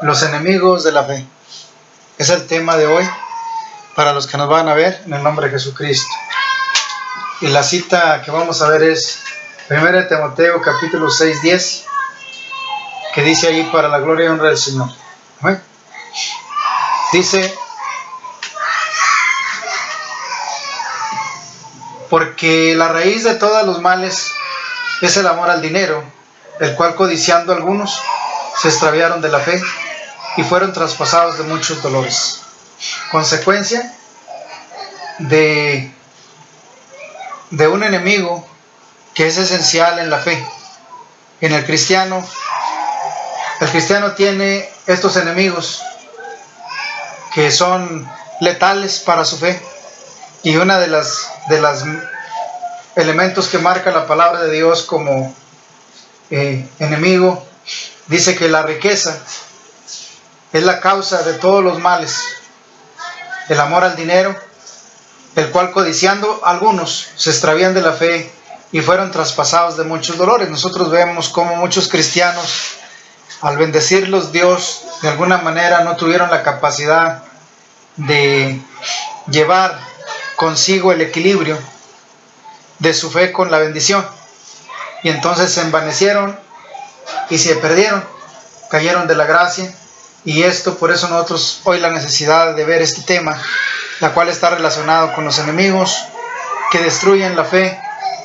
Los enemigos de la fe. Es el tema de hoy para los que nos van a ver en el nombre de Jesucristo. Y la cita que vamos a ver es 1 Timoteo capítulo 6:10, que dice ahí: para la gloria y honra del Señor. Dice: porque la raíz de todos los males es el amor al dinero, el cual codiciando algunos se extraviaron de la fe y fueron traspasados de muchos dolores. Consecuencia de un enemigo que es esencial en la fe. En el cristiano tiene estos enemigos que son letales para su fe, y una de las elementos que marca la palabra de Dios como enemigo, dice que la riqueza es la causa de todos los males, el amor al dinero, el cual codiciando algunos se extravían de la fe y fueron traspasados de muchos dolores. Nosotros vemos cómo muchos cristianos, al bendecirlos Dios, de alguna manera no tuvieron la capacidad de llevar consigo el equilibrio de su fe con la bendición, y entonces se envanecieron y se perdieron, cayeron de la gracia. Y esto, por eso nosotros hoy la necesidad de ver este tema, la cual está relacionado con los enemigos que destruyen la fe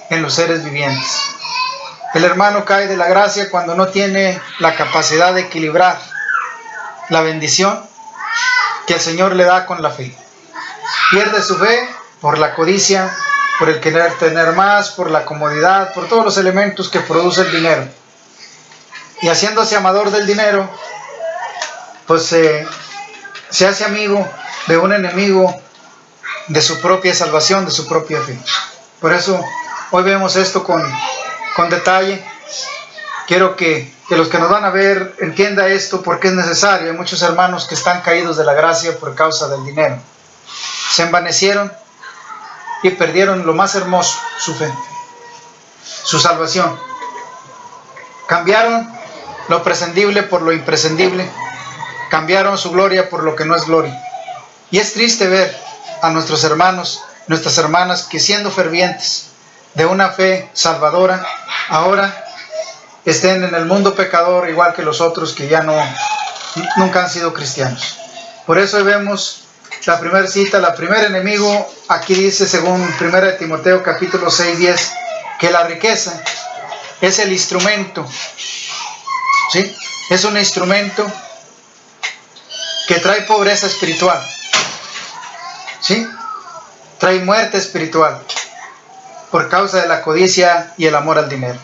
en los seres vivientes. El hermano cae de la gracia cuando no tiene la capacidad de equilibrar la bendición que el Señor le da con la fe. Pierde su fe por la codicia, por el querer tener más, por la comodidad, por todos los elementos que produce el dinero. Y haciéndose amador del dinero, pues se hace amigo de un enemigo de su propia salvación, de su propia fe. Por eso hoy vemos esto con detalle. Quiero que los que nos van a ver entiendan esto, porque es necesario. Hay muchos hermanos que están caídos de la gracia por causa del dinero. Se envanecieron y perdieron lo más hermoso, su fe, su salvación. Cambiaron lo prescindible por lo imprescindible. Cambiaron su gloria por lo que no es gloria. Y es triste ver a nuestros hermanos, nuestras hermanas, que siendo fervientes de una fe salvadora, ahora estén en el mundo pecador igual que los otros que ya nunca han sido cristianos. Por eso hoy vemos la primera cita, la primer enemigo. Aquí dice, según 1 Timoteo capítulo 6:10, que la riqueza es el instrumento, ¿sí? Es un instrumento que trae pobreza espiritual, ¿sí? Trae muerte espiritual por causa de la codicia y el amor al dinero.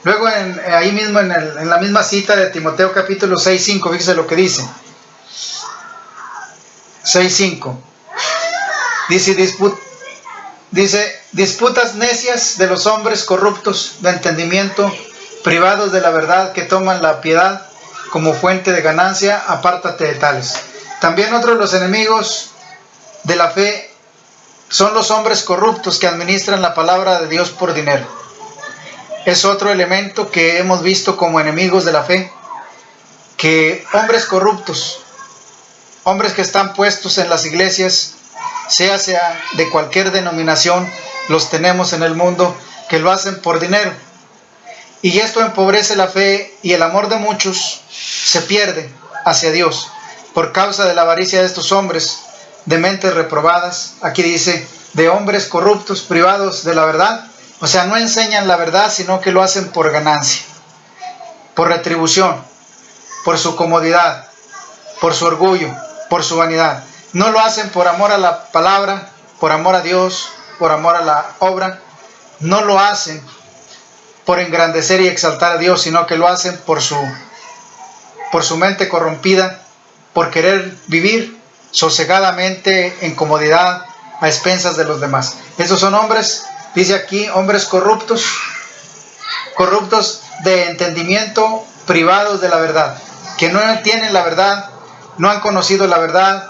Luego ahí mismo en la misma cita de Timoteo capítulo 6:5, fíjese lo que dice. 6:5 dice: disputas necias de los hombres corruptos de entendimiento, privados de la verdad, que toman la piedad como fuente de ganancia, apártate de tales. También otro de los enemigos de la fe son los hombres corruptos que administran la palabra de Dios por dinero. Es otro elemento que hemos visto como enemigos de la fe, que hombres corruptos, hombres que están puestos en las iglesias, sea de cualquier denominación, los tenemos en el mundo, que lo hacen por dinero. Y esto empobrece la fe, y el amor de muchos se pierde hacia Dios por causa de la avaricia de estos hombres, de mentes reprobadas. Aquí dice, de hombres corruptos, privados de la verdad. O sea, no enseñan la verdad, sino que lo hacen por ganancia, por retribución, por su comodidad, por su orgullo, por su vanidad. No lo hacen por amor a la palabra, por amor a Dios, por amor a la obra. No lo hacen por engrandecer y exaltar a Dios, sino que lo hacen por su mente corrompida, por querer vivir sosegadamente en comodidad a expensas de los demás. Esos son hombres, dice aquí, hombres corruptos de entendimiento, privados de la verdad, que no tienen la verdad, no han conocido la verdad,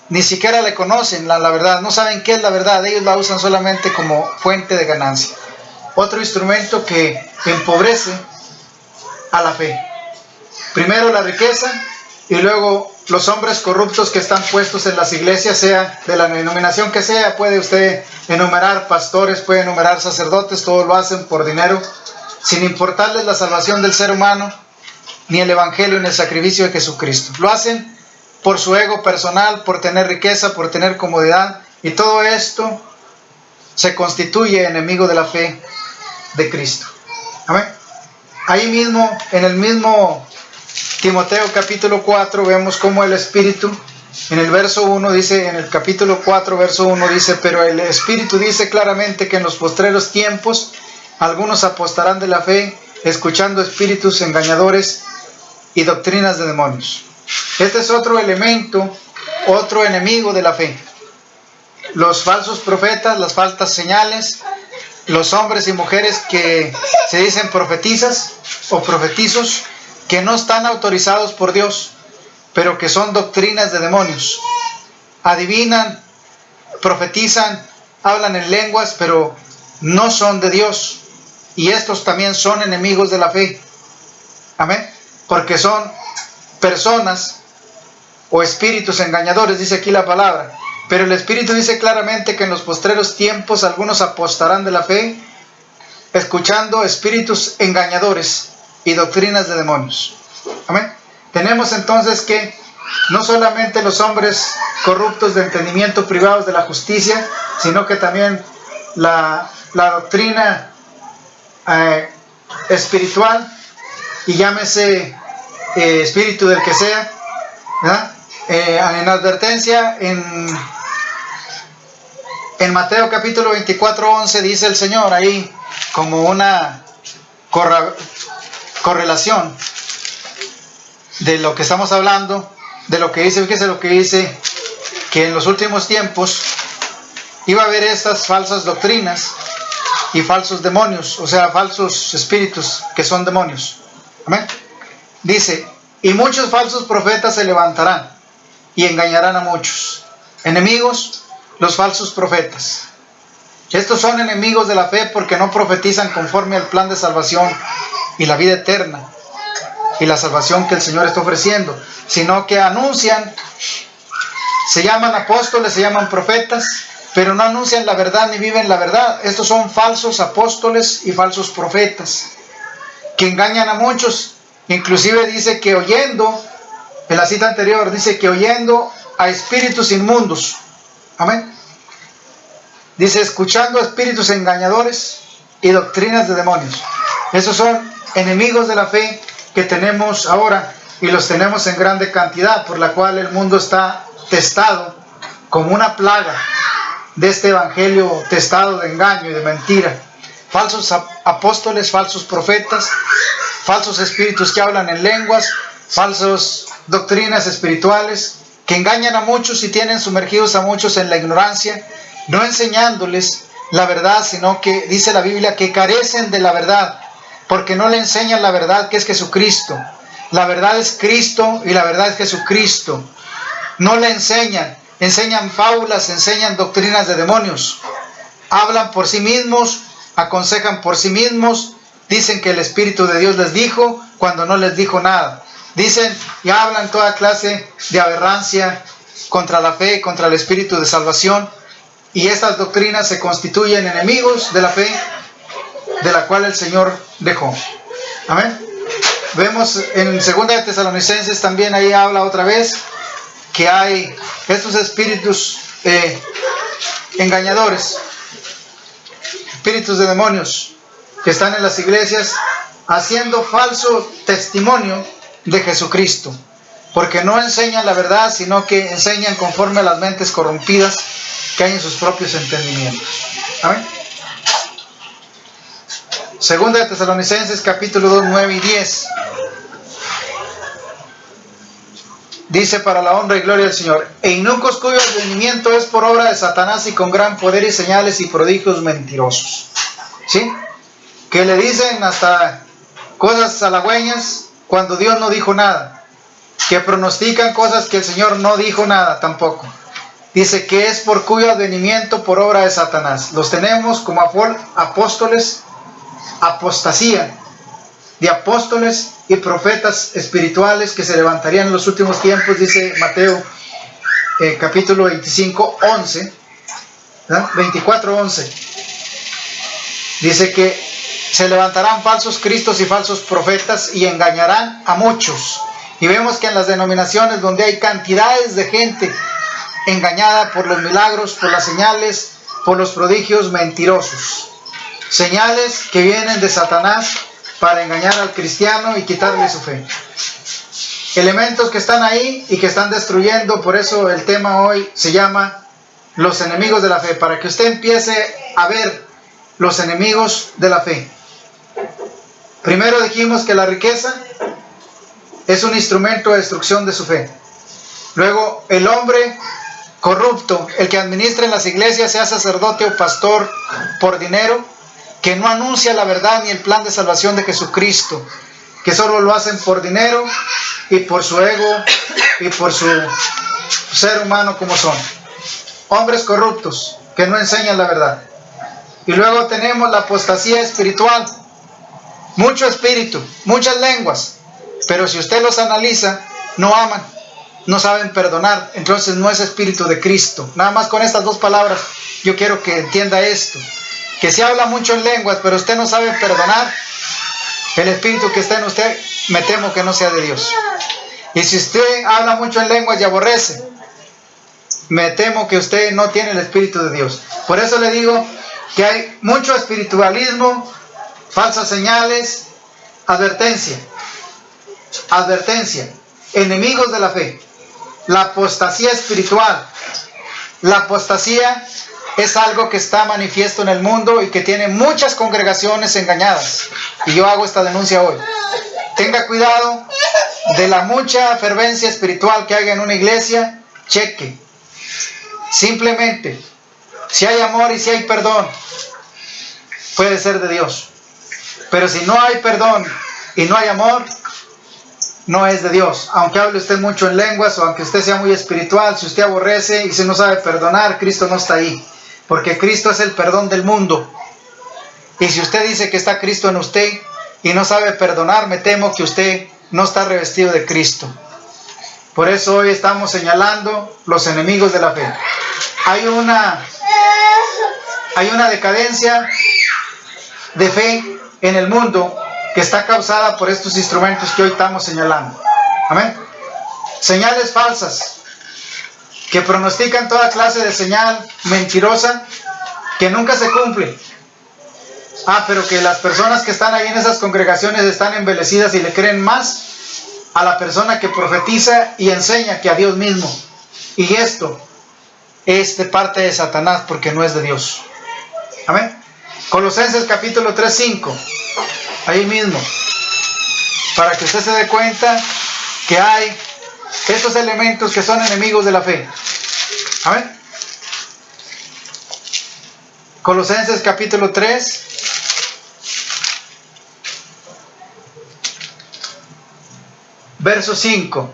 ni siquiera le conocen la verdad, no saben qué es la verdad, ellos la usan solamente como fuente de ganancia. Otro instrumento que empobrece a la fe. Primero la riqueza y luego los hombres corruptos que están puestos en las iglesias, sea de la denominación que sea. Puede usted enumerar pastores, puede enumerar sacerdotes, todos lo hacen por dinero, sin importarles la salvación del ser humano, ni el evangelio, ni el sacrificio de Jesucristo. Lo hacen por su ego personal, por tener riqueza, por tener comodidad, y todo esto se constituye enemigo de la fe de Cristo. Amén. Ahí mismo, en el mismo Timoteo capítulo 4, vemos cómo el Espíritu, en el verso 1 dice, en el capítulo 4, verso 1 dice: pero el Espíritu dice claramente que en los postreros tiempos algunos apostarán de la fe, escuchando espíritus engañadores y doctrinas de demonios. Este es otro elemento, otro enemigo de la fe. Los falsos profetas, las falsas señales, los hombres y mujeres que se dicen profetizas o profetizos, que no están autorizados por Dios, pero que son doctrinas de demonios. Adivinan, profetizan, hablan en lenguas, pero no son de Dios. Y estos también son enemigos de la fe. Amén. Porque son personas o espíritus engañadores, dice aquí la palabra. Pero el Espíritu dice claramente que en los postreros tiempos algunos apostarán de la fe, escuchando espíritus engañadores y doctrinas de demonios. Amén. Tenemos entonces que no solamente los hombres corruptos de entendimiento, privados de la justicia, sino que también la doctrina espiritual, y llámese espíritu del que sea, ¿verdad? En advertencia, en Mateo capítulo 24, 11 dice el Señor ahí como una correlación de lo que estamos hablando, de lo que dice, fíjese lo que dice, que en los últimos tiempos iba a haber estas falsas doctrinas y falsos demonios, o sea, falsos espíritus que son demonios. Amén. Dice: y muchos falsos profetas se levantarán y engañarán a muchos. Enemigos, los falsos profetas. Estos son enemigos de la fe porque no profetizan conforme al plan de salvación y la vida eterna y la salvación que el Señor está ofreciendo, sino que anuncian, se llaman apóstoles, se llaman profetas, pero no anuncian la verdad ni viven la verdad. Estos son falsos apóstoles y falsos profetas que engañan a muchos. Inclusive dice que oyendo, en la cita anterior dice que oyendo a espíritus inmundos. Amén. Dice escuchando a espíritus engañadores y doctrinas de demonios. Esos son enemigos de la fe que tenemos ahora, y los tenemos en grande cantidad, por la cual el mundo está testado como una plaga de este evangelio testado de engaño y de mentira. Falsos apóstoles, falsos profetas, falsos espíritus que hablan en lenguas, falsas doctrinas espirituales que engañan a muchos y tienen sumergidos a muchos en la ignorancia, no enseñándoles la verdad, sino que dice la Biblia que carecen de la verdad, porque no le enseñan la verdad, que es Jesucristo. La verdad es Cristo y la verdad es Jesucristo. No le enseñan fábulas, enseñan doctrinas de demonios. Hablan por sí mismos, aconsejan por sí mismos, dicen que el Espíritu de Dios les dijo cuando no les dijo nada. Dicen y hablan toda clase de aberrancia contra la fe, contra el Espíritu de salvación, y estas doctrinas se constituyen enemigos de la fe de la cual el Señor dejó. Amén. Vemos en 2 de Tesalonicenses también, ahí habla otra vez que hay estos espíritus engañadores, espíritus de demonios que están en las iglesias haciendo falso testimonio de Jesucristo, porque no enseñan la verdad, sino que enseñan conforme a las mentes corrompidas que hay en sus propios entendimientos. Amén. 2 de Tesalonicenses capítulo 2, 9 y 10. Dice: para la honra y gloria del Señor, e inicuos cuyo advenimiento es por obra de Satanás y con gran poder y señales y prodigios mentirosos. ¿Sí? Que le dicen hasta cosas halagüeñas cuando Dios no dijo nada. Que pronostican cosas que el Señor no dijo nada tampoco. Dice que es por cuyo advenimiento por obra de Satanás. Los tenemos como apóstoles, apostasía. de apóstoles y profetas espirituales que se levantarían en los últimos tiempos, dice Mateo capítulo 25, 11, 24, 11. Dice que se levantarán falsos cristos y falsos profetas y engañarán a muchos. Y vemos que en las denominaciones donde hay cantidades de gente engañada por los milagros, por las señales, por los prodigios, mentirosos. Señales que vienen de Satanás para engañar al cristiano y quitarle su fe. Elementos que están ahí y que están destruyendo, por eso el tema hoy se llama los enemigos de la fe, para que usted empiece a ver los enemigos de la fe. Primero dijimos que la riqueza es un instrumento de destrucción de su fe. Luego, el hombre corrupto, el que administra en las iglesias, sea sacerdote o pastor por dinero, que no anuncia la verdad ni el plan de salvación de Jesucristo, que solo lo hacen por dinero y por su ego y por su ser humano como son. Hombres corruptos que no enseñan la verdad. Y luego tenemos la apostasía espiritual. Mucho espíritu, muchas lenguas, pero si usted los analiza, no aman, no saben perdonar, entonces no es espíritu de Cristo. Nada más con estas dos palabras yo quiero que entienda esto, que si habla mucho en lenguas, pero usted no sabe perdonar, el espíritu que está en usted, me temo que no sea de Dios. Y si usted habla mucho en lenguas y aborrece, me temo que usted no tiene el espíritu de Dios. Por eso le digo que hay mucho espiritualismo, falsas señales, advertencia, enemigos de la fe, la apostasía espiritual. La apostasía es algo que está manifiesto en el mundo y que tiene muchas congregaciones engañadas. Y yo hago esta denuncia hoy. Tenga cuidado de la mucha fervencia espiritual que haya en una iglesia. Cheque. Simplemente, si hay amor y si hay perdón, puede ser de Dios. Pero si no hay perdón y no hay amor, no es de Dios. Aunque hable usted mucho en lenguas o aunque usted sea muy espiritual, si usted aborrece y si no sabe perdonar, Cristo no está ahí. Porque Cristo es el perdón del mundo. Y si usted dice que está Cristo en usted y no sabe perdonar, me temo que usted no está revestido de Cristo. Por eso hoy estamos señalando los enemigos de la fe. Hay una decadencia de fe en el mundo que está causada por estos instrumentos que hoy estamos señalando. Amén. Señales falsas que pronostican toda clase de señal mentirosa que nunca se cumple. Pero que las personas que están ahí en esas congregaciones están embelecidas y le creen más a la persona que profetiza y enseña que a Dios mismo. Y esto es de parte de Satanás porque no es de Dios. Amén. Colosenses capítulo 3, 5. Ahí mismo. Para que usted se dé cuenta que hay estos elementos que son enemigos de la fe. Amén. Colosenses capítulo 3. Verso 5.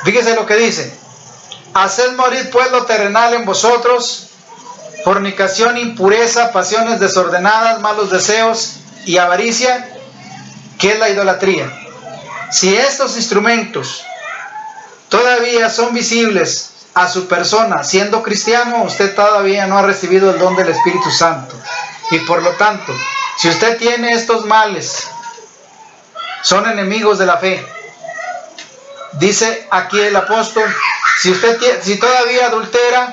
Fíjese lo que dice. Haced morir pues lo terrenal en vosotros, fornicación, impureza, pasiones desordenadas, malos deseos y avaricia, que es la idolatría. Si estos instrumentos todavía son visibles a su persona siendo cristiano, usted todavía no ha recibido el don del Espíritu Santo. Y por lo tanto, si usted tiene estos males, son enemigos de la fe. Dice aquí el apóstol, si todavía adultera,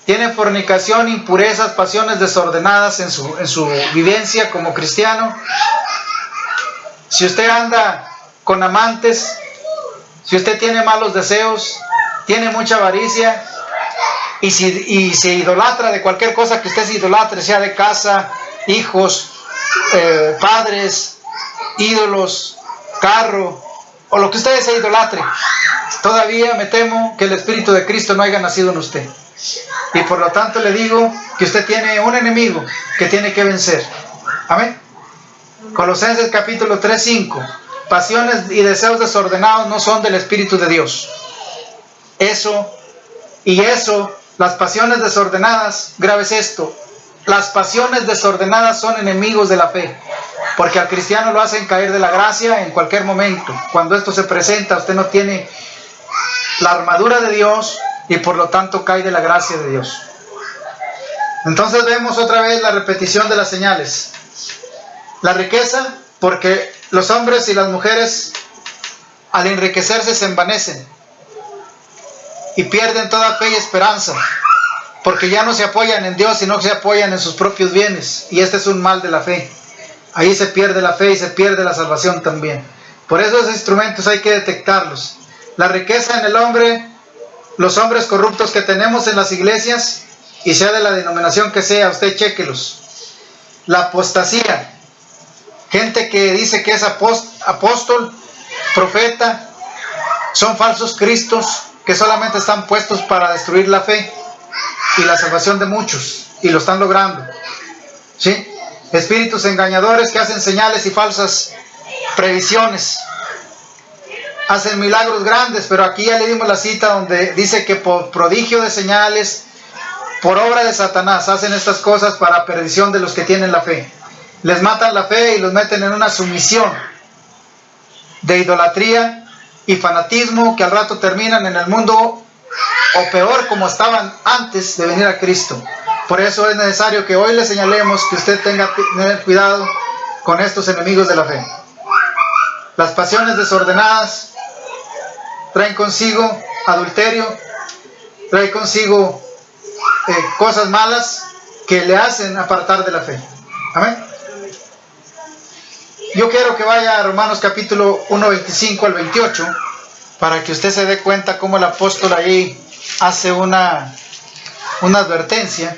tiene fornicación, impurezas, pasiones desordenadas en su vivencia como cristiano, si usted anda con amantes, si usted tiene malos deseos, tiene mucha avaricia, y se idolatra de cualquier cosa que usted se idolatre, sea de casa, hijos, padres, ídolos, carro, o lo que usted se idolatre, todavía me temo que el Espíritu de Cristo no haya nacido en usted. Y por lo tanto le digo que usted tiene un enemigo que tiene que vencer. Amén. Colosenses capítulo 3, 5. Pasiones y deseos desordenados no son del Espíritu de Dios. Las pasiones desordenadas, grave es esto, las pasiones desordenadas son enemigos de la fe, porque al cristiano lo hacen caer de la gracia en cualquier momento. Cuando esto se presenta, usted no tiene la armadura de Dios y por lo tanto cae de la gracia de Dios. Entonces vemos otra vez la repetición de las señales. La riqueza, porque los hombres y las mujeres al enriquecerse se envanecen y pierden toda fe y esperanza, porque ya no se apoyan en Dios, sino que se apoyan en sus propios bienes, y este es un mal de la fe. Ahí se pierde la fe y se pierde la salvación también. Por eso esos instrumentos hay que detectarlos. La riqueza en el hombre, los hombres corruptos que tenemos en las iglesias, y sea de la denominación que sea, usted chéquelos. La apostasía, gente que dice que es apóstol, profeta, son falsos cristos que solamente están puestos para destruir la fe y la salvación de muchos, y lo están logrando, ¿sí? Espíritus engañadores que hacen señales y falsas previsiones, hacen milagros grandes, pero aquí ya le dimos la cita donde dice que por prodigio de señales, por obra de Satanás, hacen estas cosas para perdición de los que tienen la fe. Les matan la fe y los meten en una sumisión de idolatría y fanatismo que al rato terminan en el mundo, o peor, como estaban antes de venir a Cristo. Por eso es necesario que hoy le señalemos que usted tenga que tener cuidado con estos enemigos de la fe. Las pasiones desordenadas traen consigo adulterio, traen consigo cosas malas que le hacen apartar de la fe. Amén. Yo quiero que vaya a Romanos capítulo 1, 25 al 28, para que usted se dé cuenta cómo el apóstol ahí hace una advertencia,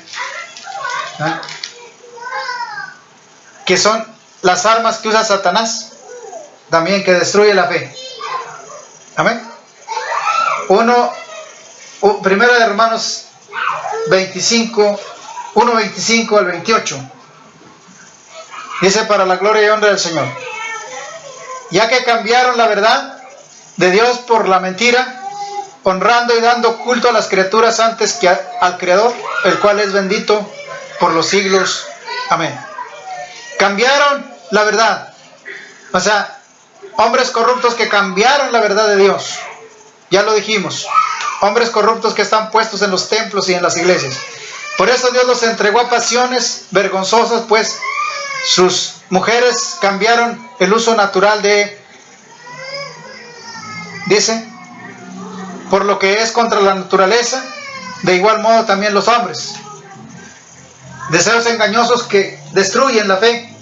¿eh? Que son las armas que usa Satanás, también, que destruye la fe. Amén. Primero de Romanos 25, 1, 25 al 28. Dice: para la gloria y honra del Señor, ya que cambiaron la verdad de Dios por la mentira, honrando y dando culto a las criaturas antes que al Creador, el cual es bendito por los siglos. Amén. Cambiaron la verdad. O sea, hombres corruptos que cambiaron la verdad de Dios. Ya lo dijimos. Hombres corruptos que están puestos en los templos y en las iglesias. Por eso Dios los entregó a pasiones vergonzosas, pues sus mujeres cambiaron el uso natural dice, por lo que es contra la naturaleza, de igual modo también los hombres. Deseos engañosos que destruyen la fe,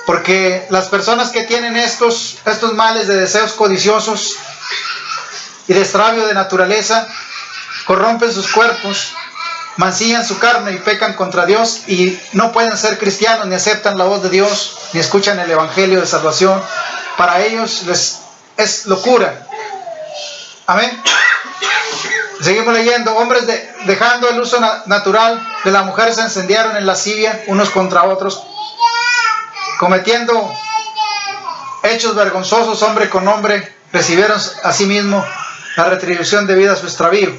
porque las personas que tienen estos males de deseos codiciosos y de extravío de naturaleza, corrompen sus cuerpos, mancillan su carne y pecan contra Dios, y no pueden ser cristianos, ni aceptan la voz de Dios, ni escuchan el evangelio de salvación. Para ellos es locura. Amén. Seguimos leyendo. Hombres dejando el uso natural de la mujer, se encendiaron en lascivia unos contra otros, cometiendo hechos vergonzosos. Hombre con hombre recibieron asimismo la retribución debida a su extravío.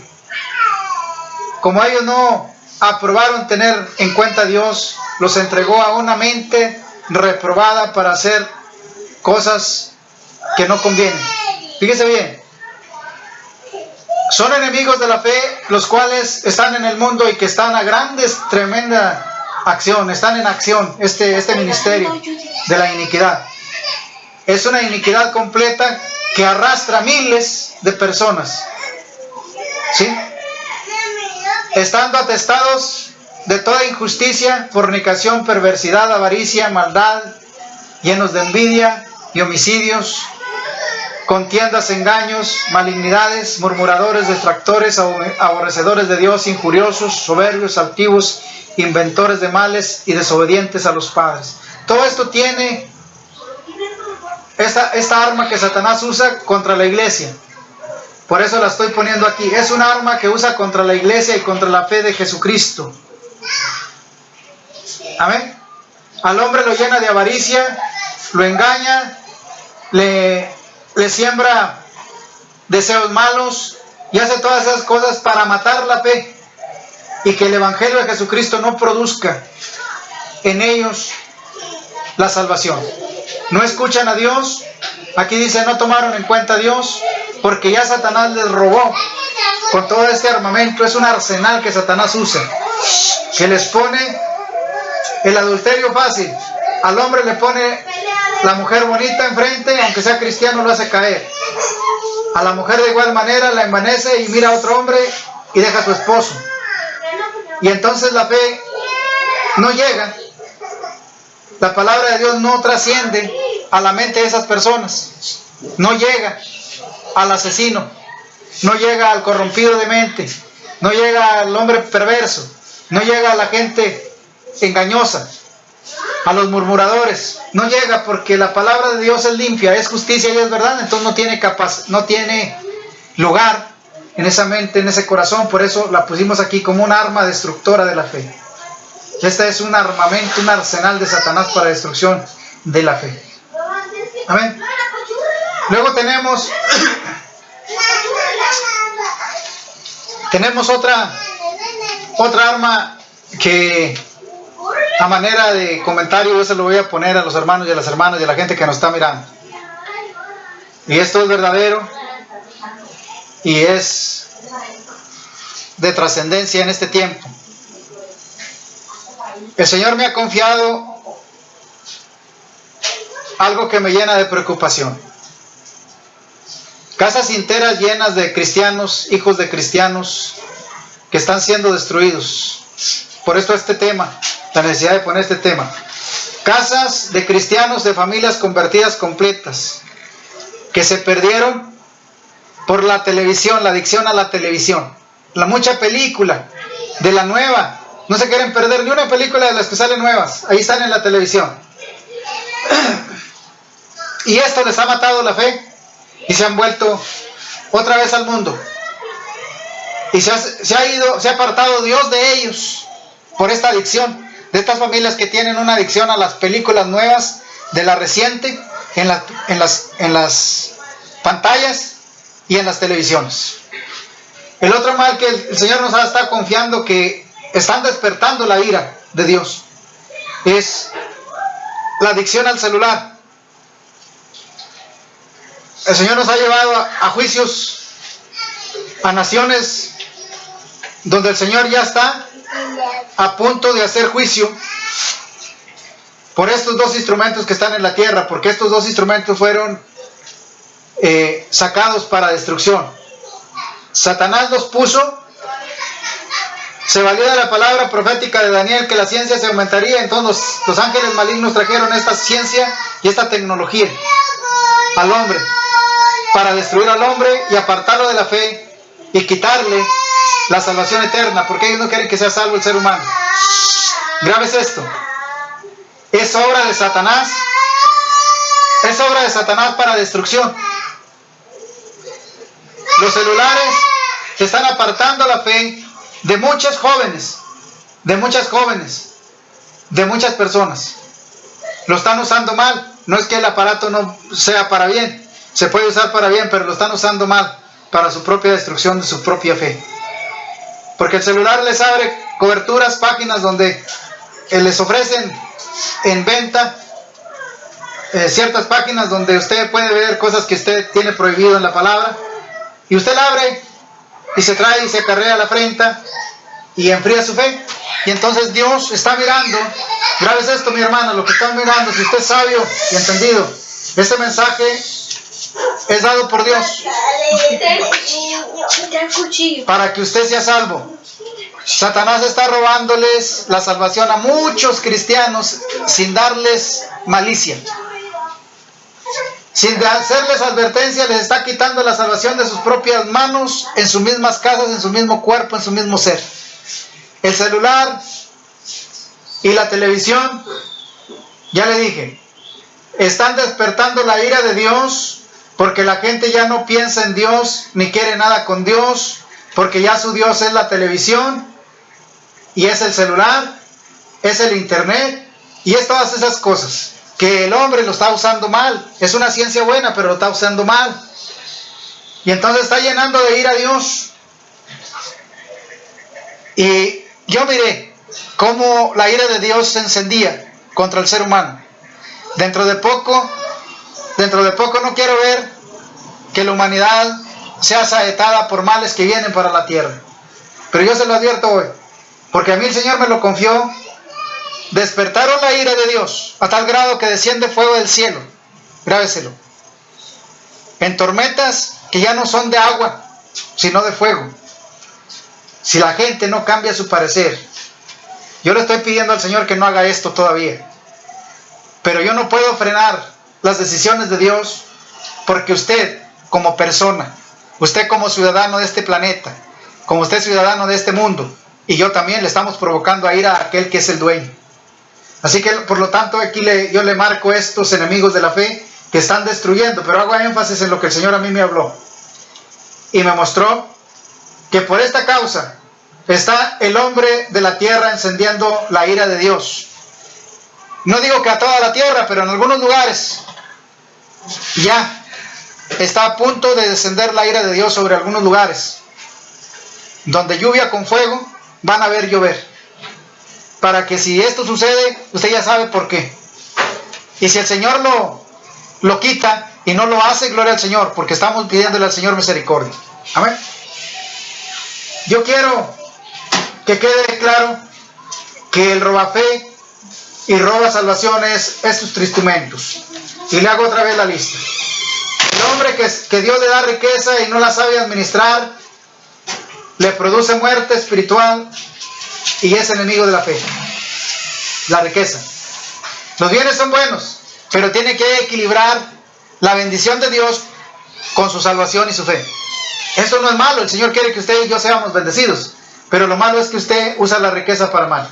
Como ellos no aprobaron tener en cuenta a Dios, los entregó a una mente reprobada para hacer cosas que no convienen. Fíjese bien, son enemigos de la fe los cuales están en el mundo y que están a tremenda acción, están en acción este ministerio de la iniquidad. Es una iniquidad completa que arrastra miles de personas, ¿sí? Estando atestados de toda injusticia, fornicación, perversidad, avaricia, maldad, llenos de envidia y homicidios, contiendas, engaños, malignidades, murmuradores, detractores, aborrecedores de Dios, injuriosos, soberbios, altivos, inventores de males y desobedientes a los padres. Todo esto tiene esta arma que Satanás usa contra la iglesia. Por eso la estoy poniendo aquí. Es un arma que usa contra la iglesia y contra la fe de Jesucristo. Amén. Al hombre lo llena de avaricia, lo engaña, le siembra deseos malos y hace todas esas cosas para matar la fe. y que el Evangelio de Jesucristo no produzca en ellos la salvación. No escuchan a Dios. Aquí dice, no tomaron en cuenta a Dios, porque ya Satanás les robó con todo este armamento. Es un arsenal que Satanás usa, que les pone el adulterio fácil. Al hombre le pone la mujer bonita enfrente, aunque sea cristiano lo hace caer. A la mujer de igual manera la envanece y mira a otro hombre y deja a su esposo. Y entonces la fe no llega. La palabra de Dios no trasciende a la mente de esas personas. No llega al asesino, no llega al corrompido de mente, no llega al hombre perverso, no llega a la gente engañosa, a los murmuradores. No llega, porque la palabra de Dios es limpia, es justicia y es verdad. Entonces no tiene lugar en esa mente, en ese corazón. Por eso la pusimos aquí como un arma destructora de la fe. Esta es un armamento, un arsenal de Satanás para destrucción de la fe. Amén. Luego tenemos otra arma que, a manera de comentario, yo se lo voy a poner a los hermanos y a las hermanas y a la gente que nos está mirando. Y esto es verdadero y es de trascendencia en este tiempo. El Señor me ha confiado algo que me llena de preocupación. Casas enteras llenas de cristianos, hijos de cristianos, que están siendo destruidos. Por esto este tema, la necesidad de poner este tema. Casas de cristianos, de familias convertidas completas, que se perdieron por la televisión, la adicción a la televisión. La mucha película de la nueva. No se quieren perder ni una película de las que salen nuevas. Ahí están en la televisión. Y esto les ha matado la fe. Y se han vuelto otra vez al mundo. Y se ha apartado Dios de ellos por esta adicción. De estas familias que tienen una adicción a las películas nuevas, de la reciente, en las pantallas y en las televisiones. El otro mal que el Señor nos está confiando, que están despertando la ira de Dios, es la adicción al celular. El Señor nos ha llevado a juicios, a naciones donde el Señor ya está a punto de hacer juicio por estos dos instrumentos que están en la tierra, porque estos dos instrumentos fueron sacados para destrucción. Satanás los puso. Se valió de la palabra profética de Daniel que la ciencia se aumentaría. Entonces los ángeles malignos trajeron esta ciencia y esta tecnología al hombre para destruir al hombre y apartarlo de la fe y quitarle la salvación eterna, porque ellos no quieren que sea salvo el ser humano. Grave es esto. Es obra de Satanás. Es obra de Satanás para destrucción. Los celulares están apartando la fe de muchos jóvenes, de muchas personas. Lo están usando mal. No es que el aparato no sea para bien, se puede usar para bien, pero lo están usando mal para su propia destrucción de su propia fe. Porque el celular les abre coberturas, páginas donde les ofrecen en venta ciertas páginas donde usted puede ver cosas que usted tiene prohibido en la palabra, y usted la abre y se trae y se acarrea a la frente y enfría su fe. Y entonces Dios está mirando. Grave es esto, mi hermana, lo que están mirando. Si usted es sabio y entendido, este mensaje es dado por Dios para que usted sea salvo. Satanás está robándoles la salvación a muchos cristianos sin darles malicia, sin hacerles advertencia. Les está quitando la salvación de sus propias manos, en sus mismas casas, en su mismo cuerpo, en su mismo ser. El celular y la televisión, ya le dije, están despertando la ira de Dios, porque la gente ya no piensa en Dios ni quiere nada con Dios, porque ya su Dios es la televisión y es el celular, es el internet y es todas esas cosas que el hombre lo está usando mal. Es una ciencia buena, pero lo está usando mal, y entonces está llenando de ira a Dios. Y yo miré cómo la ira de Dios se encendía contra el ser humano. Dentro de poco no quiero ver que la humanidad sea saetada por males que vienen para la tierra. Pero yo se lo advierto hoy, porque a mí el Señor me lo confió. Despertaron la ira de Dios a tal grado que desciende fuego del cielo. Grábeselo. En tormentas que ya no son de agua, sino de fuego. Si la gente no cambia su parecer. Yo le estoy pidiendo al Señor que no haga esto todavía. Pero yo no puedo frenar las decisiones de Dios, porque usted como persona, usted como ciudadano de este planeta, como usted ciudadano de este mundo, y yo también le estamos provocando a ira a aquel que es el dueño. Así que por lo tanto aquí yo le marco estos enemigos de la fe que están destruyendo, pero hago énfasis en lo que el Señor a mí me habló. Y me mostró que por esta causa está el hombre de la tierra encendiendo la ira de Dios. No digo que a toda la tierra, pero en algunos lugares ya está a punto de descender la ira de Dios sobre algunos lugares. Donde lluvia con fuego van a ver llover. Para que si esto sucede, usted ya sabe por qué. Y si el Señor lo quita y no lo hace, gloria al Señor, porque estamos pidiéndole al Señor misericordia. Amén. Yo quiero que quede claro que el robafe y roba salvación es estos instrumentos. Y le hago otra vez la lista. El hombre que Dios le da riqueza y no la sabe administrar, le produce muerte espiritual y es enemigo de la fe. La riqueza. Los bienes son buenos, pero tiene que equilibrar la bendición de Dios con su salvación y su fe. Esto no es malo, el Señor quiere que usted y yo seamos bendecidos, pero lo malo es que usted usa la riqueza para mal.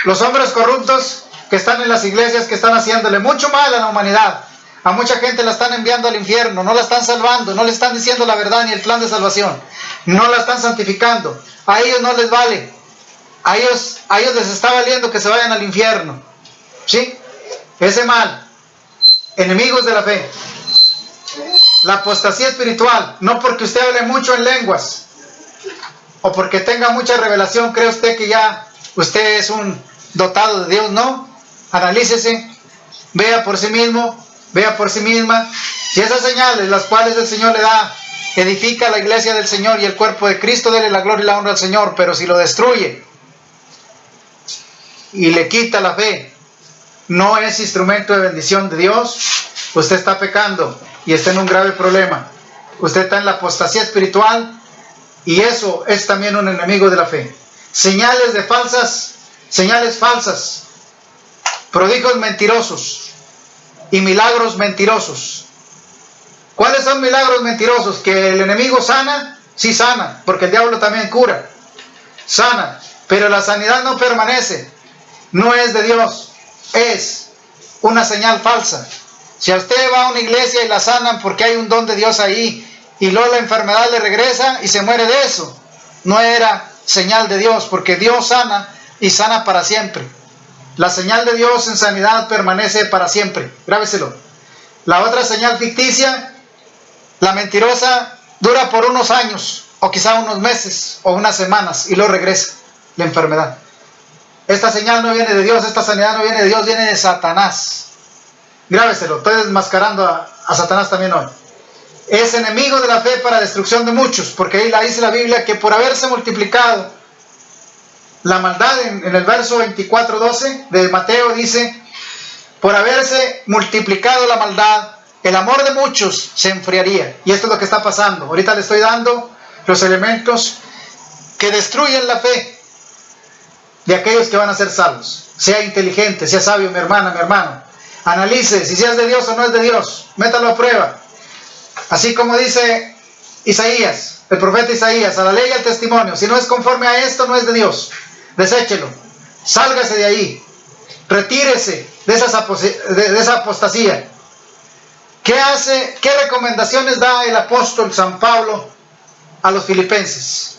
Los hombres corruptos que están en las iglesias, que están haciéndole mucho mal a la humanidad, a mucha gente la están enviando al infierno, no la están salvando, no le están diciendo la verdad ni el plan de salvación, no la están santificando, a ellos no les vale, a ellos les está valiendo que se vayan al infierno, ¿sí? Ese mal, enemigos de la fe. La apostasía espiritual, no porque usted hable mucho en lenguas o porque tenga mucha revelación, cree usted que ya usted es un dotado de Dios. No, analícese, vea por sí mismo, vea por sí misma, si esas señales las cuales el Señor le da edifica la iglesia del Señor y el cuerpo de Cristo, dele la gloria y la honra al Señor. Pero si lo destruye y le quita la fe, no es instrumento de bendición de Dios, usted está pecando y está en un grave problema. Usted está en la apostasía espiritual y eso es también un enemigo de la fe. Señales falsas, prodigios mentirosos y milagros mentirosos. ¿Cuáles son milagros mentirosos? Que el enemigo sana, sí sana, porque el diablo también cura, sana, pero la sanidad no permanece, no es de Dios, es una señal falsa. Si a usted va a una iglesia y la sanan porque hay un don de Dios ahí, y luego la enfermedad le regresa y se muere de eso, no era señal de Dios, porque Dios sana y sana para siempre. La señal de Dios en sanidad permanece para siempre, grábeselo. La otra señal ficticia, la mentirosa, dura por unos años, o quizá unos meses, o unas semanas, y luego regresa la enfermedad. Esta señal no viene de Dios, esta sanidad no viene de Dios, viene de Satanás. Grábeselo, estoy desmascarando a Satanás también hoy. Es enemigo de la fe para destrucción de muchos, porque ahí dice la Biblia que por haberse multiplicado la maldad, en el verso 24:12 de Mateo dice, por haberse multiplicado la maldad, el amor de muchos se enfriaría. Y esto es lo que está pasando. Ahorita le estoy dando los elementos que destruyen la fe de aquellos que van a ser salvos. Sea inteligente, sea sabio, mi hermana, mi hermano. Analice si es de Dios o no es de Dios. Métalo a prueba. Así como dice Isaías, el profeta Isaías, a la ley y al testimonio. Si no es conforme a esto, no es de Dios. Deséchelo. Sálgase de ahí. Retírese de esa apostasía. ¿Qué hace? ¿Qué recomendaciones da el apóstol San Pablo a los filipenses?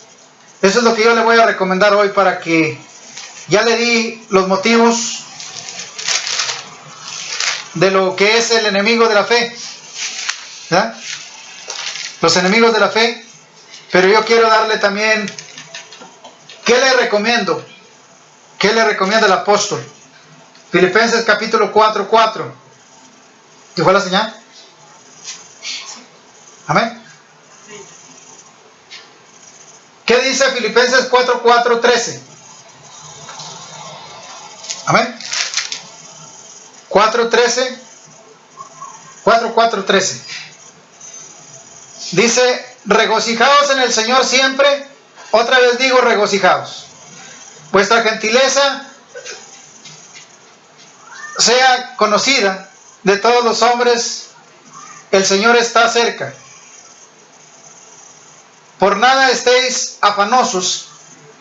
Eso es lo que yo le voy a recomendar hoy, para que ya le di los motivos de lo que es el enemigo de la fe. ¿Ya? Los enemigos de la fe. Pero yo quiero darle también ¿Qué le recomiendo? ¿Qué le recomienda el apóstol? Filipenses capítulo 4:4. ¿Qué fue la señal? Amén. ¿Qué dice Filipenses 4:13? Amén. 4:13. Dice, regocijaos en el Señor siempre. Otra vez digo, regocijaos. Vuestra gentileza sea conocida de todos los hombres. El Señor está cerca. Por nada estéis afanosos,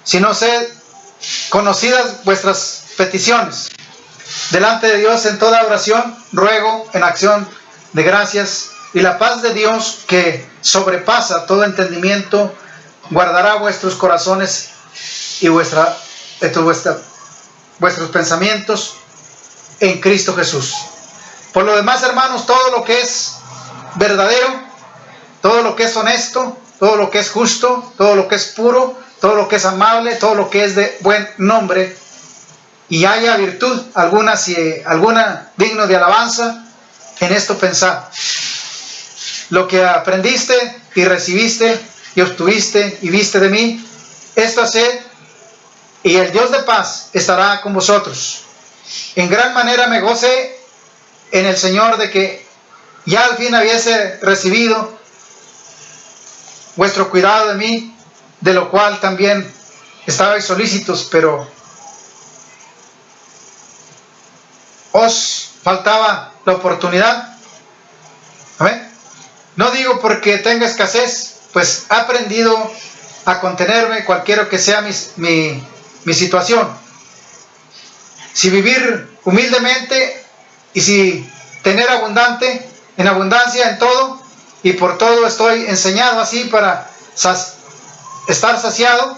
sino sed conocidas vuestras peticiones delante de Dios en toda oración, ruego, en acción de gracias, y la paz de Dios, que sobrepasa todo entendimiento, guardará vuestros corazones y vuestros pensamientos en Cristo Jesús. Por lo demás, hermanos, todo lo que es verdadero, todo lo que es honesto, todo lo que es justo, todo lo que es puro, todo lo que es amable, todo lo que es de buen nombre, y haya virtud alguna, si alguna digno de alabanza, en esto pensad. Lo que aprendiste y recibiste y obtuviste y viste de mí, esto haced, y el Dios de paz estará con vosotros. En gran manera me gocé en el Señor de que ya al fin hubiese recibido vuestro cuidado de mí, de lo cual también estabais solícitos, pero os faltaba la oportunidad. ¿Amén? No digo porque tenga escasez, pues he aprendido a contenerme cualquiera que sea mi situación. Si vivir humildemente y si tener en abundancia en todo, y por todo estoy enseñado, así para estar saciado,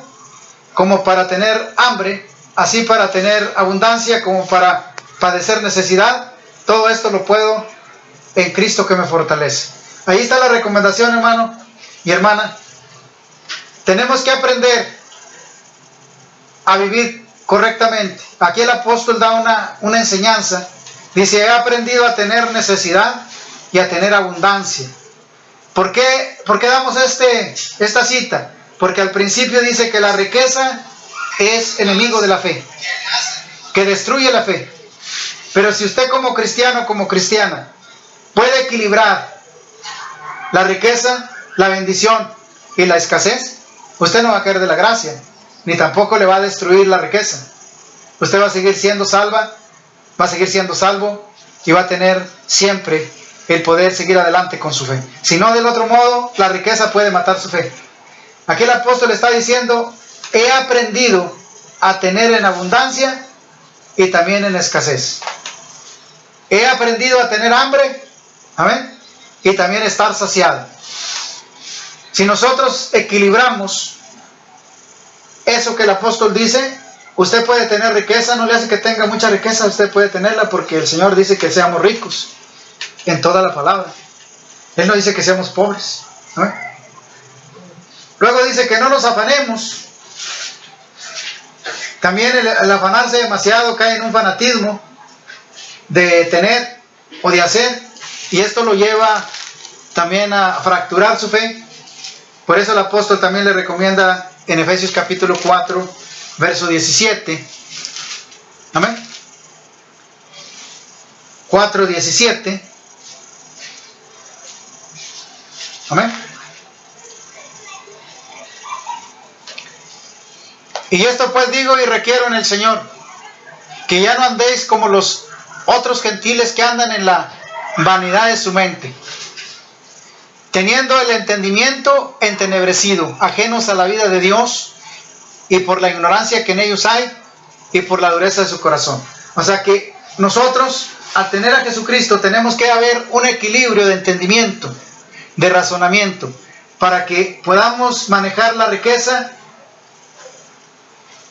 como para tener hambre, así para tener abundancia, como para padecer necesidad. Todo esto lo puedo en Cristo que me fortalece. Ahí está la recomendación, hermano y hermana. Tenemos que aprender a vivir correctamente. Aquí el apóstol da una enseñanza. Dice, he aprendido a tener necesidad y a tener abundancia. ¿Por qué damos esta cita? Porque al principio dice que la riqueza es enemigo de la fe, que destruye la fe. Pero si usted como cristiano, como cristiana, puede equilibrar la riqueza, la bendición y la escasez, usted no va a caer de la gracia, ni tampoco le va a destruir la riqueza. Usted va a seguir siendo salva, va a seguir siendo salvo, y va a tener siempre el poder seguir adelante con su fe. Si no, del otro modo, la riqueza puede matar su fe. Aquí el apóstol está diciendo, he aprendido a tener en abundancia y también en escasez. He aprendido a tener hambre, amén, y también estar saciado. Si nosotros equilibramos eso que el apóstol dice, usted puede tener riqueza, no le hace que tenga mucha riqueza, usted puede tenerla, porque el Señor dice que seamos ricos en toda la palabra. Él no dice que seamos pobres, ¿no? Luego dice que no nos afanemos. También el afanarse demasiado cae en un fanatismo de tener o de hacer, y esto lo lleva también a fracturar su fe. Por eso el apóstol también le recomienda en Efesios capítulo 4, verso 17. Amén. 4:17. Amén. Y esto pues digo y requiero en el Señor, que ya no andéis como los otros gentiles que andan en la vanidad de su mente, teniendo el entendimiento entenebrecido, ajenos a la vida de Dios, y por la ignorancia que en ellos hay, y por la dureza de su corazón. O sea que nosotros, al tener a Jesucristo, tenemos que haber un equilibrio de entendimiento, de razonamiento, para que podamos manejar la riqueza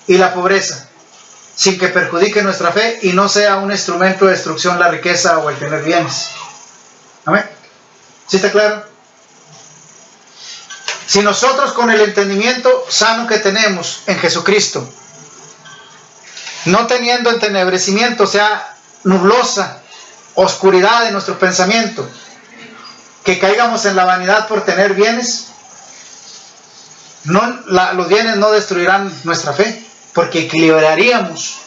y la pobreza, sin que perjudique nuestra fe y no sea un instrumento de destrucción la riqueza o el tener bienes. Amén. ¿Sí está claro? Si nosotros con el entendimiento sano que tenemos en Jesucristo, no teniendo entenebrecimiento, o sea, nublosa, oscuridad de nuestro pensamiento, que caigamos en la vanidad por tener bienes, los bienes no destruirán nuestra fe, porque equilibraríamos,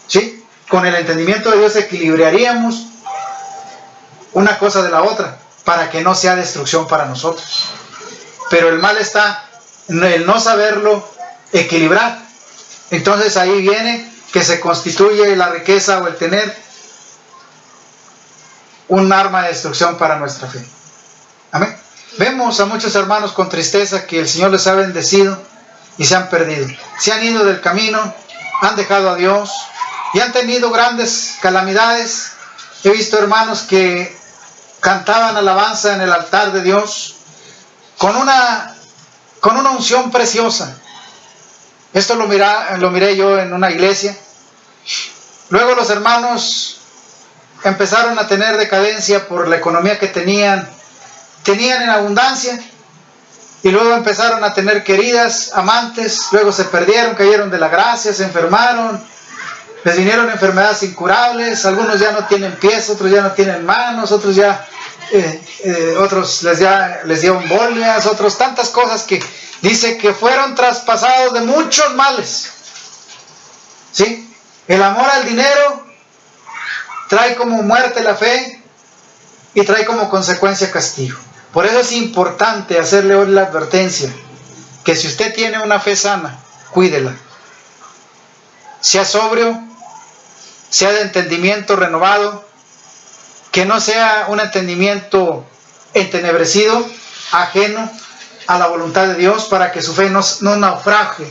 ¿sí? Con el entendimiento de Dios equilibraríamos una cosa de la otra, para que no sea destrucción para nosotros. Pero el mal está en el no saberlo equilibrar. Entonces ahí viene que se constituye la riqueza o el tener un arma de destrucción para nuestra fe. Amén. Vemos a muchos hermanos con tristeza que el Señor les ha bendecido y se han perdido. Se han ido del camino, han dejado a Dios y han tenido grandes calamidades. He visto hermanos que cantaban alabanza en el altar de Dios con una unción preciosa. Esto lo miré yo en una iglesia. Luego los hermanos empezaron a tener decadencia por la economía que tenían en abundancia, y luego empezaron a tener queridas, amantes, luego se perdieron, cayeron de la gracia, se enfermaron, les vinieron enfermedades incurables, algunos ya no tienen pies, otros ya no tienen manos, otros ya otros les dio embolias, otros tantas cosas que dice que fueron traspasados de muchos males. ¿Sí? El amor al dinero trae como muerte la fe y trae como consecuencia castigo. Por eso es importante hacerle hoy la advertencia que si usted tiene una fe sana, cuídela. Sea sobrio, sea de entendimiento renovado, que no sea un entendimiento entenebrecido, ajeno a la voluntad de Dios, para que su fe no naufrague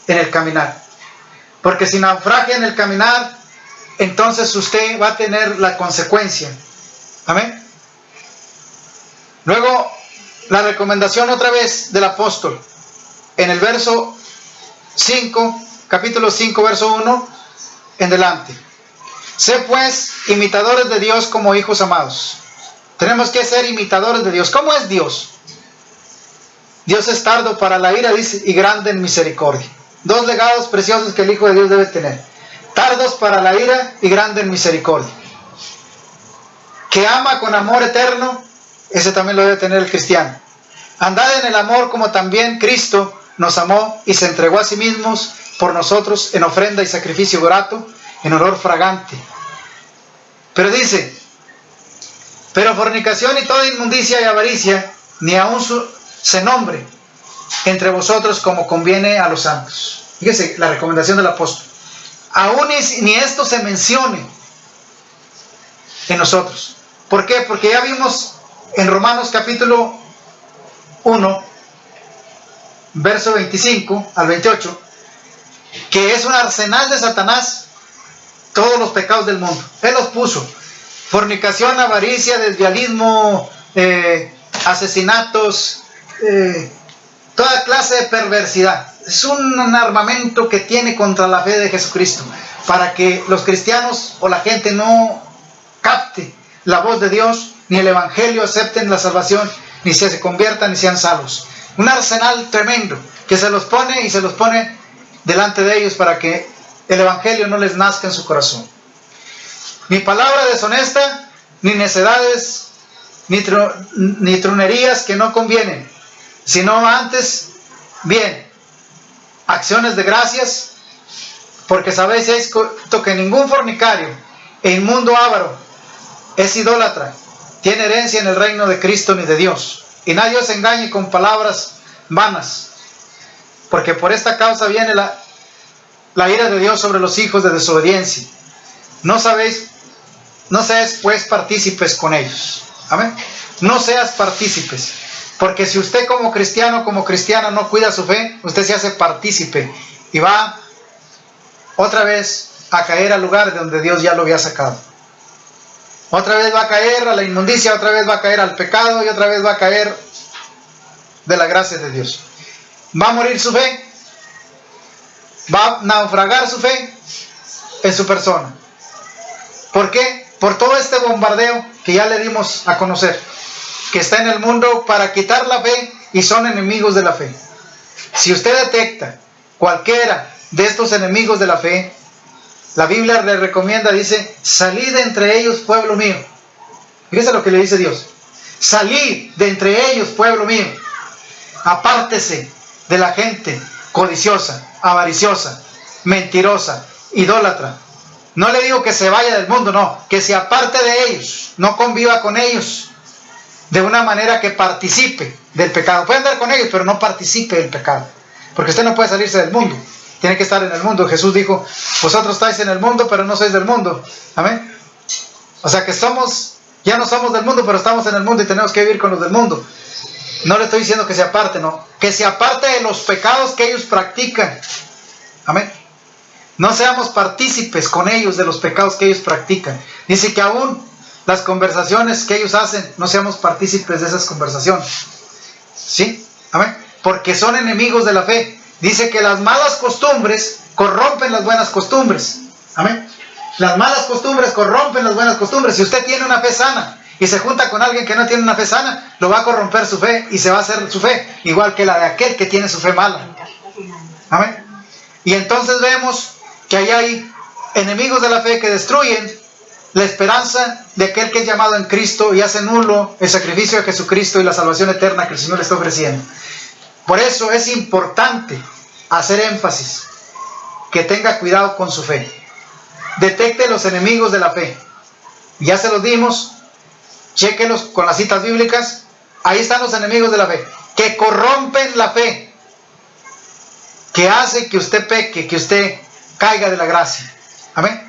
en el caminar. Porque si naufrague en el caminar, entonces usted va a tener la consecuencia. Amén. Luego, la recomendación otra vez del apóstol, en el verso 5, capítulo 5, verso 1, en delante. Sé pues imitadores de Dios como hijos amados. Tenemos que ser imitadores de Dios. ¿Cómo es Dios? Dios es tardo para la ira, dice, y grande en misericordia. Dos legados preciosos que el Hijo de Dios debe tener. Tardos para la ira y grande en misericordia. Que ama con amor eterno, ese también lo debe tener el cristiano. Andad en el amor como también Cristo nos amó y se entregó a sí mismo por nosotros en ofrenda y sacrificio grato, en olor fragante. Pero dice, pero fornicación y toda inmundicia y avaricia, ni aun se nombre entre vosotros como conviene a los santos. Fíjese la recomendación del apóstol. Aún ni esto se mencione en nosotros. ¿Por qué? Porque ya vimos en Romanos capítulo 1, verso 25 al 28, que es un arsenal de Satanás todos los pecados del mundo. Él los puso: fornicación, avaricia, desvialismo, asesinatos, toda clase de perversidad. Es un armamento que tiene contra la fe de Jesucristo, para que los cristianos o la gente no capte la voz de Dios, ni el evangelio, acepten la salvación, ni se conviertan ni sean salvos. Un arsenal tremendo que se los pone y se los pone delante de ellos para que el evangelio no les nazca en su corazón. Ni palabra deshonesta, ni necedades, ni trunerías que no convienen, sino antes bien, acciones de gracias, porque sabéis esto, que ningún fornicario e inmundo avaro es idólatra, tiene herencia en el reino de Cristo ni de Dios. Y nadie os engañe con palabras vanas, porque por esta causa viene la ira de Dios sobre los hijos de desobediencia. No seas pues partícipes con ellos. Amén. No seas partícipes, porque si usted como cristiano, como cristiana no cuida su fe, usted se hace partícipe y va otra vez a caer al lugar de donde Dios ya lo había sacado. Otra vez va a caer a la inmundicia, otra vez va a caer al pecado y otra vez va a caer de la gracia de Dios. Va a morir su fe, va a naufragar su fe en su persona. ¿Por qué? Por todo este bombardeo que ya le dimos a conocer, que está en el mundo para quitar la fe y son enemigos de la fe. Si usted detecta cualquiera de estos enemigos de la fe, la Biblia le recomienda, dice, salid de entre ellos, pueblo mío. Fíjese lo que le dice Dios. Salid de entre ellos, pueblo mío. Apártese de la gente codiciosa, avariciosa, mentirosa, idólatra. No le digo que se vaya del mundo, no, que se aparte de ellos, no conviva con ellos de una manera que participe del pecado. Puede andar con ellos, pero no participe del pecado, porque usted no puede salirse del mundo, tiene que estar en el mundo. Jesús dijo, vosotros estáis en el mundo, pero no sois del mundo. Amén. O sea que ya no somos del mundo, pero estamos en el mundo y tenemos que vivir con los del mundo. No le estoy diciendo que se aparte, no, que se aparte de los pecados que ellos practican. Amén. No seamos partícipes con ellos de los pecados que ellos practican. Dice que aún las conversaciones que ellos hacen, no seamos partícipes de esas conversaciones. ¿Sí? Amén. Porque son enemigos de la fe. Dice que las malas costumbres corrompen las buenas costumbres. Amén. Las malas costumbres corrompen las buenas costumbres. Si usted tiene una fe sana y se junta con alguien que no tiene una fe sana, lo va a corromper su fe y se va a hacer su fe igual que la de aquel que tiene su fe mala. Amén. Y entonces vemos que ahí hay enemigos de la fe que destruyen la esperanza de aquel que es llamado en Cristo y hace nulo el sacrificio de Jesucristo y la salvación eterna que el Señor le está ofreciendo. Por eso es importante hacer énfasis, que tenga cuidado con su fe. Detecte los enemigos de la fe. Ya se los dimos, chéquelos con las citas bíblicas. Ahí están los enemigos de la fe, que corrompen la fe, que hace que usted peque, que usted caiga de la gracia. Amén.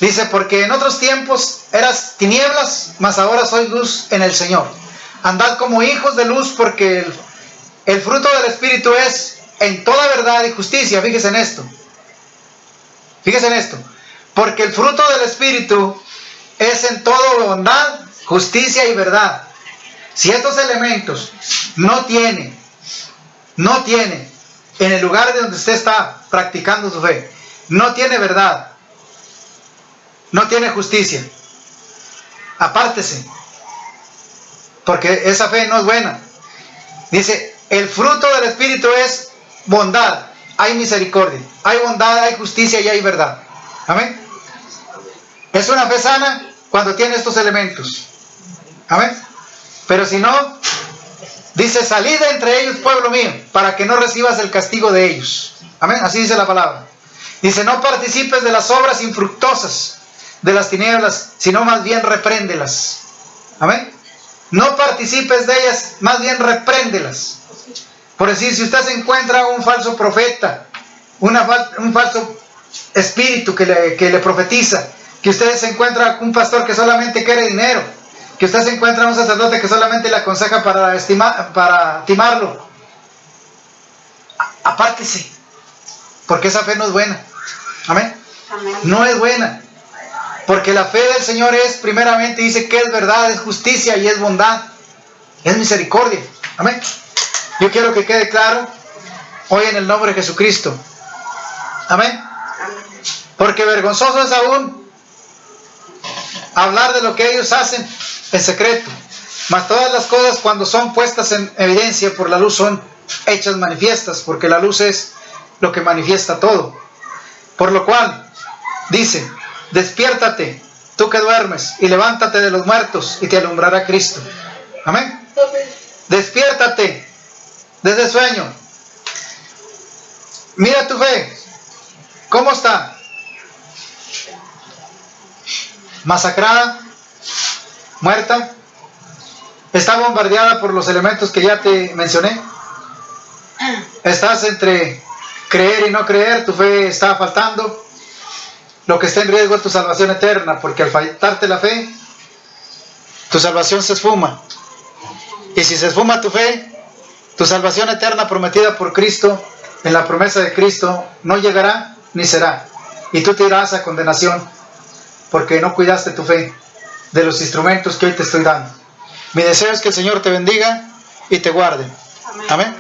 Dice, porque en otros tiempos eras tinieblas, mas ahora sois luz en el Señor. Andad como hijos de luz, porque el fruto del Espíritu es en toda verdad y justicia. Fíjese en esto. Fíjese en esto. Porque el fruto del Espíritu es en toda bondad, justicia y verdad. Si estos elementos no tiene en el lugar de donde usted está practicando su fe, no tiene verdad, no tiene justicia, apártese, porque esa fe no es buena. Dice, el fruto del Espíritu es bondad, hay misericordia, hay bondad, hay justicia y hay verdad. Amén. Es una fe sana cuando tiene estos elementos. Amén. Pero si no, dice, salid de entre ellos, pueblo mío, para que no recibas el castigo de ellos. Amén. Así dice la palabra. Dice, no participes de las obras infructuosas de las tinieblas, sino más bien repréndelas. Amén. No participes de ellas, más bien repréndelas. Por decir, si usted se encuentra un falso profeta, un falso espíritu que le profetiza, que usted se encuentra un pastor que solamente quiere dinero, que usted se encuentra un sacerdote que solamente le aconseja para timarlo, apártese, porque esa fe no es buena. Amén. No es buena, porque la fe del Señor es, primeramente, dice que es verdad, es justicia y es bondad, es misericordia. Amén. Yo quiero que quede claro hoy en el nombre de Jesucristo. Amén. Porque vergonzoso es aún hablar de lo que ellos hacen en secreto, mas todas las cosas, cuando son puestas en evidencia por la luz, son hechas manifiestas, porque la luz es lo que manifiesta todo. Por lo cual dice, despiértate, tú que duermes, y levántate de los muertos, y te alumbrará Cristo. Amén. Despiértate de ese sueño. Mira tu fe, ¿cómo está? Masacrada, muerta, está bombardeada por los elementos que ya te mencioné. Estás entre creer y no creer, tu fe está faltando. Lo que está en riesgo es tu salvación eterna, porque al faltarte la fe, tu salvación se esfuma. Y si se esfuma tu fe, tu salvación eterna prometida por Cristo, en la promesa de Cristo, no llegará ni será. Y tú te irás a condenación, porque no cuidaste tu fe de los instrumentos que hoy te estoy dando. Mi deseo es que el Señor te bendiga y te guarde. Amén.